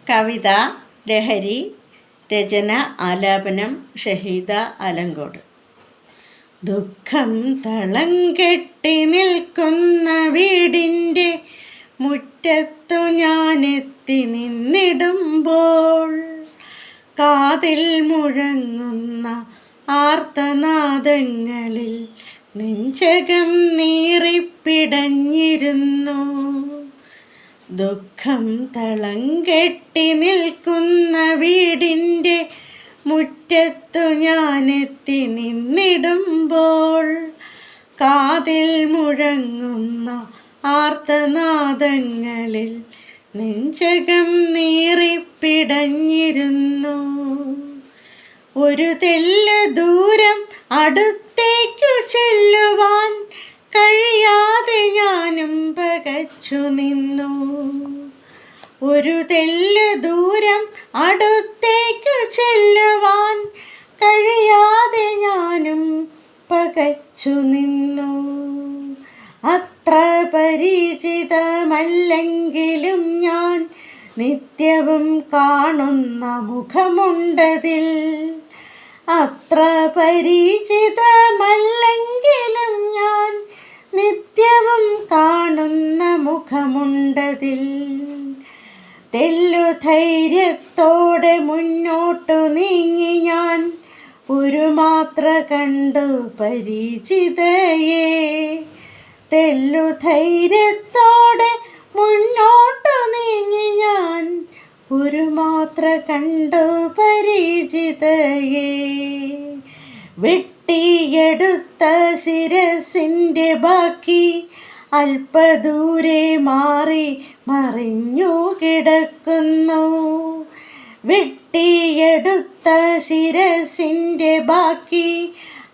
കവിത ലഹരി. രചന ആലാപനം ഷഹീദ ആലങ്കോട്. ദുഃഖം തളം കെട്ടി നിൽക്കുന്ന വീടിൻ്റെ മുറ്റത്തു ഞാനെത്തി നിന്നിടുമ്പോൾ കാതിൽ മുഴങ്ങുന്ന ആർത്തനാദങ്ങളിൽ നെഞ്ചകം നീറിപ്പിടഞ്ഞിരുന്നു. ദുഃഖം തളം കെട്ടി നിൽക്കുന്ന വീടിൻ്റെ മുറ്റത്തു ഞാനെത്തി നിന്നിടുമ്പോൾ കാതിൽ മുഴങ്ങുന്ന ആർത്തനാദങ്ങളിൽ നെഞ്ചകം നീറിപ്പിടഞ്ഞിരുന്നു. ഒരു തെല്ല് ദൂരം അടുത്തേക്കു ചെല്ലുവാൻ കഴിയാതെ ഞാനും പകച്ചു നിന്നു. ഒരു തെല്ല് ദൂരം അടുത്തേക്കു ചെല്ലുവാൻ കഴിയാതെ ഞാനും പകച്ചു നിന്നു. അത്ര പരിചിതമല്ലെങ്കിലും ഞാൻ നിത്യവും കാണുന്ന മുഖമുണ്ടതിൽ. അത്ര പരിചിതമല്ലെങ്കിലും ഞാൻ നിത്യവും കാണുന്ന മുഖമുണ്ടതിൽ. തെല്ലു ധൈര്യത്തോടെ മുന്നോട്ടു നീങ്ങി ഞാൻ ഒരു മാത്ര കണ്ടു പരിചിതയെ. തെല്ലു ധൈര്യത്തോടെ മുന്നോട്ടു നീങ്ങി ഞാൻ ഒരു മാത്ര കണ്ടു പരിചിതയെ. വെട്ടിയെടുത്ത ശിരസിൻ്റെ ബാക്കി അല്പദൂരെ മാറി മറിഞ്ഞു കിടക്കുന്നു. വെട്ടിയെടുത്ത ശിരസിൻ്റെ ബാക്കി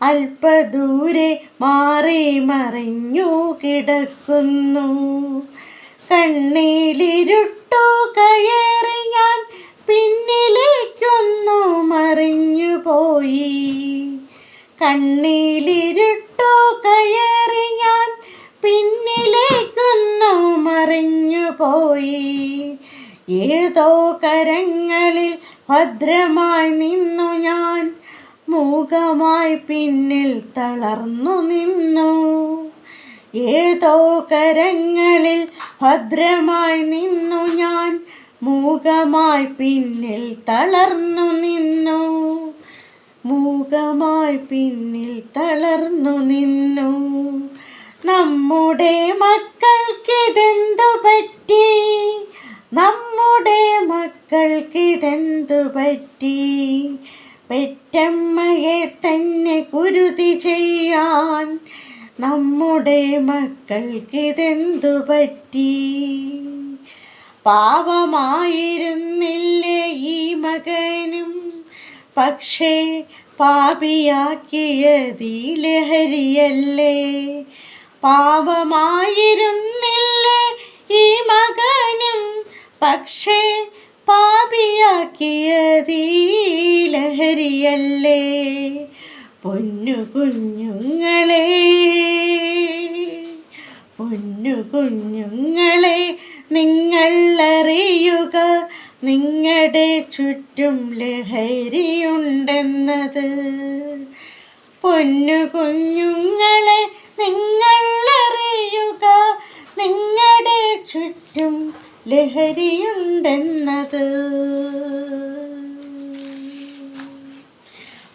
അല്പദൂരെ മാറി മറിഞ്ഞു കിടക്കുന്നു. കണ്ണിലിരുട്ടു കയറി ഞാൻ പിന്നിലേക്കൊന്നു മറിഞ്ഞു പോയി. കണ്ണിലിരുട്ടു കയറി ഞാൻ പിന്നിലേക്കൊന്നു മറിഞ്ഞു പോയി. ഏതോ കരങ്ങളിൽ ഭദ്രമായി നിന്നു ഞാൻ മൂകമായി പിന്നിൽ തളർന്നു നിന്നു. ഏതോ കരങ്ങളിൽ ഭദ്രമായി നിന്നു ഞാൻ മൂകമായി പിന്നിൽ തളർന്നു നിന്നു. മൂകമായി പിന്നിൽ തളർന്നു നിന്നു. നമ്മുടെ മക്കൾക്കിതെന്തു പറ്റി? നമ്മുടെ മക്കൾക്കിതെന്തു പറ്റി? പെറ്റമ്മയെ തന്നെ കുരുതി ചെയ്യാൻ നമ്മുടെ മക്കൾക്കിതെന്തു പറ്റി? പാവമായിരുന്നില്ലേ ഈ മകനും, പക്ഷേ പാപിയാക്കിയതീ ലഹരിയല്ലേ. പാവമായിരുന്നില്ലേ ഈ മകനും, പക്ഷേ പാപിയാക്കിയതീ ലഹരിയല്ലേ. പൊന്നു കുഞ്ഞുങ്ങളെ, പൊന്നു കുഞ്ഞുങ്ങളെ, നിങ്ങൾ അറിയുക നിങ്ങളുടെ ചുറ്റും ലഹരിയുണ്ടെന്നത്. പൊന്നു കുഞ്ഞുങ്ങളെ, നിങ്ങൾ അറിയുക നിങ്ങളുടെ ചുറ്റും ലഹരിയുണ്ടെന്നത്.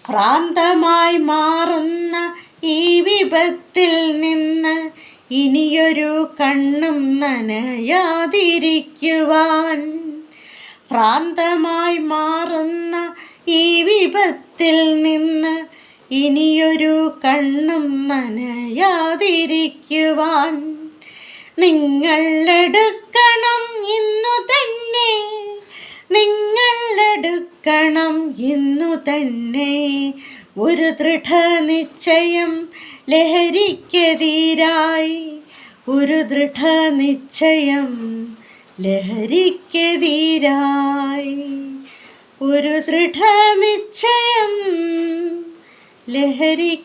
ഭ്രാന്തമായി മാറുന്ന ഈ വിപത്തിൽ നിന്ന് ഇനിയൊരു കണ്ണും നനയാതിരിക്കുവാൻ. ഭ്രാന്തമായി മാറുന്ന ഈ വിപത്തിൽ നിന്ന് ഇനിയൊരു കണ്ണും നനയാതിരിക്കുവാൻ നിങ്ങൾ എടുക്കണം ഇന്നു തന്നെ. നിങ്ങൾ എടുക്കണം ഇന്നു തന്നെ ഒരു ദൃഢനിശ്ചയം ലഹരിക്കെതിരായി. ഒരു ദൃഢനിശ്ചയം ലഹരിക്കെതിരായി. ഒരു ദൃഢനിശ്ചയം ലഹരിക്കെതിരായി.